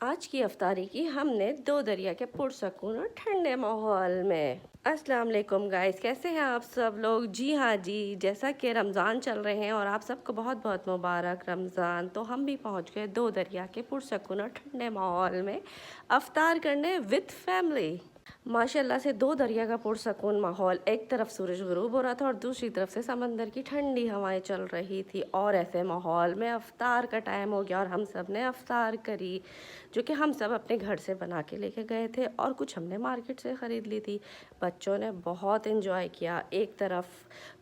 आज की अफ्तारी की हमने दो दरिया के पुरसकून और ठंडे माहौल में। अस्सलाम वालेकुम गाइस, कैसे हैं आप सब लोग। जी हाँ जी, जैसा कि रमज़ान चल रहे हैं और आप सबको बहुत बहुत मुबारक रमज़ान। तो हम भी पहुंच गए दो दरिया के पुरसकून और ठंडे माहौल में अफ्तार करने विद फैमिली। माशाल्लाह से दो दरिया का पुरसकून माहौल, एक तरफ सूरज गुरूब हो रहा था और दूसरी तरफ से समंदर की ठंडी हवाएं चल रही थी और ऐसे माहौल में अफ्तार का टाइम हो गया और हम सब ने अफ्तार करी, जो कि हम सब अपने घर से बना के लेके गए थे और कुछ हमने मार्केट से ख़रीद ली थी। बच्चों ने बहुत इन्जॉय किया। एक तरफ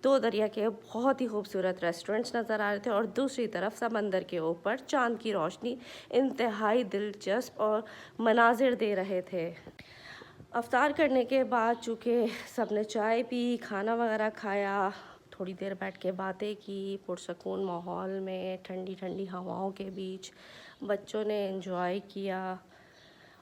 दो दरिया के बहुत ही खूबसूरत रेस्टोरेंट्स नज़र आ रहे थे और दूसरी तरफ समंदर के ऊपर चांद की रोशनी इंतहाई दिलचस्प और मनाजिर दे रहे थे। अफ्तार करने के बाद चूँकि सब ने चाय पी, खाना वगैरह खाया, थोड़ी देर बैठ के बातें की पुरसकून माहौल में ठंडी ठंडी हवाओं के बीच, बच्चों ने एंजॉय किया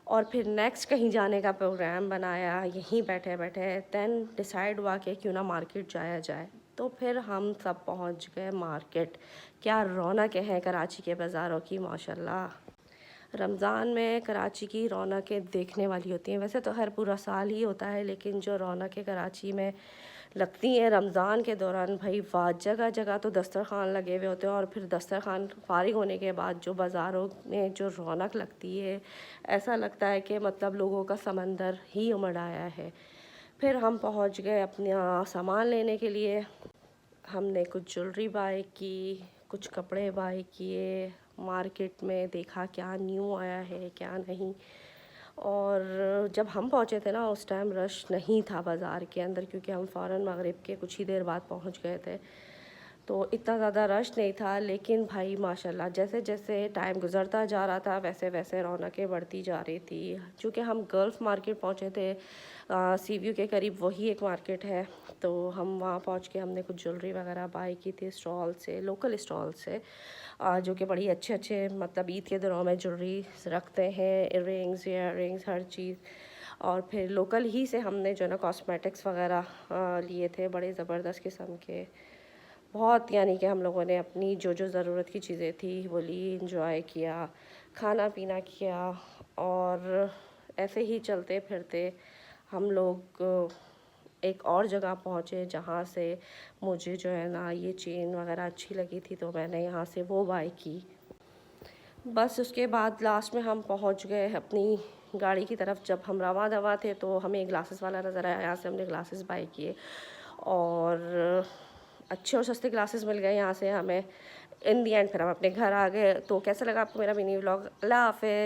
और फिर नेक्स्ट कहीं जाने का प्रोग्राम बनाया। यहीं बैठे बैठे दैन डिसाइड हुआ कि क्यों ना मार्केट जाया जाए। तो फिर हम सब पहुंच गए मार्केट। क्या रौनक हैं कराची के बाज़ारों की माशाल्लाह। रमज़ान में कराची की रौनकें देखने वाली होती हैं। वैसे तो हर पूरा साल ही होता है, लेकिन जो रौनकें कराची में लगती हैं रमज़ान के दौरान, भाई वाह, जगह जगह तो दस्तरखान लगे हुए होते हैं और फिर दस्तरखान फारिग होने के बाद जो बाज़ारों में जो रौनक लगती है, ऐसा लगता है कि मतलब लोगों का समंदर ही उमड़ आया है। फिर हम पहुंच गए अपना सामान लेने के लिए। हमने कुछ ज्वेलरी बाय की, कुछ कपड़े बाय किए, मार्केट में देखा क्या न्यू आया है क्या नहीं। और जब हम पहुँचे थे ना, उस टाइम रश नहीं था बाज़ार के अंदर, क्योंकि हम फ़ौरन मगरिब के कुछ ही देर बाद पहुँच गए थे, तो इतना ज़्यादा रश नहीं था। लेकिन भाई माशाल्लाह जैसे जैसे टाइम गुज़रता जा रहा था वैसे वैसे रौनकें बढ़ती जा रही थी। चूँकि हम गल्फ़ मार्केट पहुँचे थे, सी व्यू के करीब वही एक मार्केट है, तो हम वहाँ पहुँच के हमने कुछ ज्वेलरी वगैरह बाय की थी स्टॉल से, लोकल स्टॉल से, जो कि बड़ी अच्छे अच्छे मतलब ईद के दिनों में ज्वेलरी रखते हैं, इयररिंग्स हर चीज़। और फिर लोकल ही से हमने जो ना कॉस्मेटिक्स वगैरह लिए थे, बड़े ज़बरदस्त किस्म के। बहुत यानी कि हम लोगों ने अपनी जो जो ज़रूरत की चीज़ें थी वो ली, इंजॉय किया, खाना पीना किया। और ऐसे ही चलते फिरते हम लोग एक और जगह पहुँचे जहाँ से मुझे जो है ना ये चेन वगैरह अच्छी लगी थी, तो मैंने यहाँ से वो बाय की। बस उसके बाद लास्ट में हम पहुँच गए अपनी गाड़ी की तरफ। जब हम रवा दवा थे तो हमें ग्लासेस वाला नज़र आया, यहाँ से हमने ग्लासेस बाय किए और अच्छे और सस्ते ग्लासेस मिल गए यहाँ से हमें। इन दी एंड फिर हम अपने घर आ गए। तो कैसा लगा आपको मेरा मिनी व्लॉग। अल्लाह हाफ़िज़।